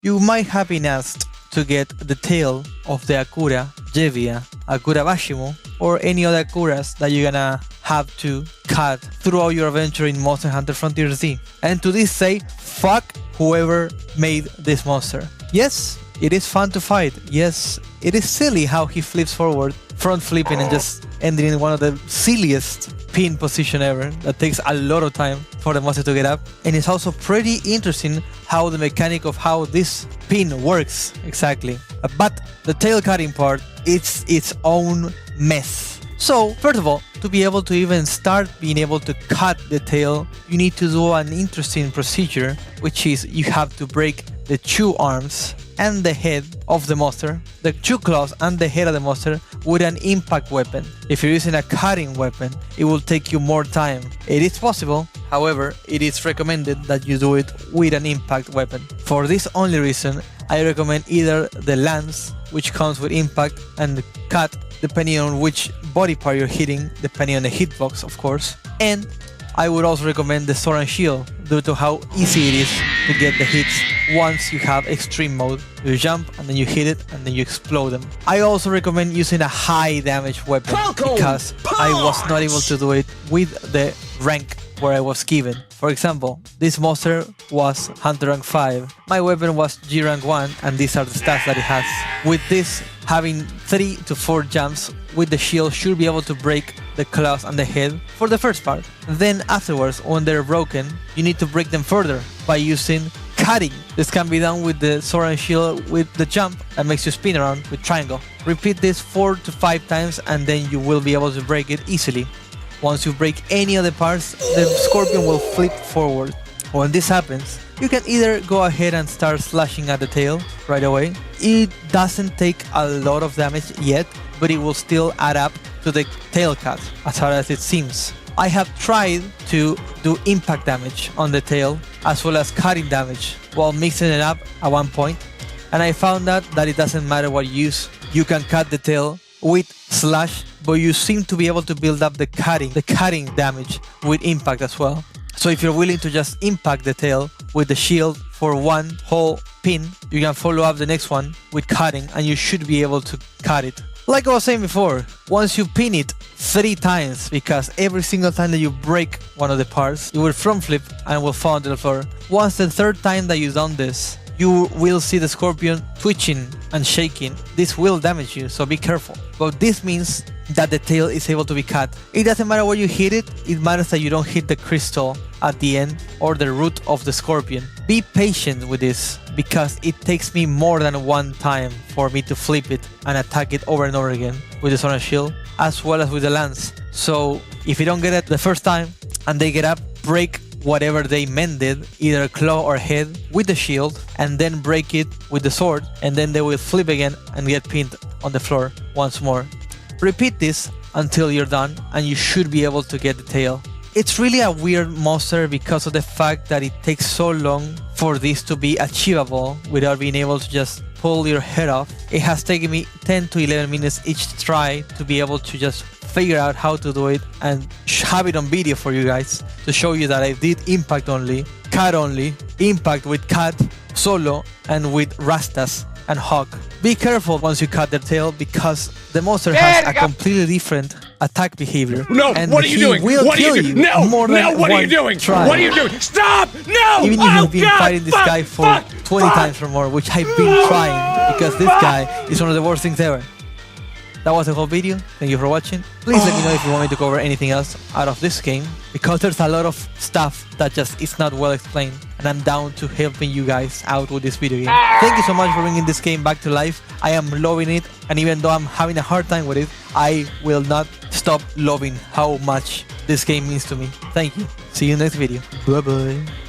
You might have been asked to get the tail of the Akura Jebia, Akura Vashimu, or any other Akuras that you're gonna have to cut throughout your adventure in Monster Hunter Frontier Z. And to this say, fuck whoever made this monster. Yes, it is fun to fight. Yes, it is silly how he flips forward, front flipping and just ending in one of the silliest pin position ever that takes a lot of time for the monster to get up. And it's also pretty interesting how the mechanic of how this pin works exactly. But the tail cutting part, it's its own mess. So first of all, to be able to even start being able to cut the tail, you need to do an interesting procedure, which is you have to break the 2 arms and the head of the monster, the 2 claws and the head of the monster with an impact weapon. If you're using a cutting weapon, it will take you more time. It is possible, however, it is recommended that you do it with an impact weapon. For this only reason, I recommend either the lance, which comes with impact, and the cut, depending on which body part you're hitting, depending on the hitbox, of course. And I would also recommend the sword and shield, due to how easy it is to get the hits once you have extreme mode. You jump and then you hit it and then you explode them. I also recommend using a high damage weapon because I was not able to do it with the rank where I was given. For example, this monster was Hunter rank 5, my weapon was G rank 1, and these are the stats that it has. With this, having 3 to 4 jumps with the shield should be able to break the claws and the head for the first part. Then afterwards, when they're broken, you need to break them further by using cutting. This can be done with the sword and shield with the jump that makes you spin around with triangle. Repeat this 4 to 5 times and then you will be able to break it easily. Once you break any of the parts, the scorpion will flip forward. When this happens, you can either go ahead and start slashing at the tail right away. It doesn't take a lot of damage yet, but it will still add up to the tail cut, as hard as it seems. I have tried to do impact damage on the tail, as well as cutting damage, while mixing it up at one point, and I found out that it doesn't matter what you use. You can cut the tail with slash, but you seem to be able to build up the cutting damage with impact as well. So if you're willing to just impact the tail with the shield for one whole pin, you can follow up the next one with cutting and you should be able to cut it. Like I was saying before, once you pin it 3 times, because every single time that you break one of the parts, you will front flip and will fall onto the floor. Once the 3rd time that you've done this, you will see the scorpion twitching and shaking. This will damage you, so be careful. But this means that the tail is able to be cut. It doesn't matter where you hit it, it matters that you don't hit the crystal at the end or the root of the scorpion. Be patient with this, because it takes me more than 1 time for me to flip it and attack it over and over again with the sword and shield, as well as with the lance. So if you don't get it the first time and they get up, break whatever they mended, either claw or head, with the shield, and then break it with the sword, and then they will flip again and get pinned on the floor once more. Repeat this until you're done and you should be able to get the tail. It's really a weird monster because of the fact that it takes so long for this to be achievable without being able to just pull your head off. It has taken me 10 to 11 minutes each try to be able to just figure out how to do it and have it on video for you guys to show you that I did impact only, cut only, impact with cut, solo, and with rastas and hawk. Be careful once you cut their tail because the monster has a completely different attack behavior. No, and what are you doing? Will What are kill you doing? No, more than no, what are you doing? try. What are you doing? Stop! No! Even if you've been fighting this guy for 20 times or more, which I've been trying, because this guy is one of the worst things ever. That was the whole video. Thank you for watching. Please let me know if you want me to cover anything else out of this game, because there's a lot of stuff that just is not well explained, and I'm down to helping you guys out with this video game. Thank you so much for bringing this game back to life. I am loving it, and even though I'm having a hard time with it, I will not stop loving how much this game means to me. Thank you. See you in the next video. Bye bye.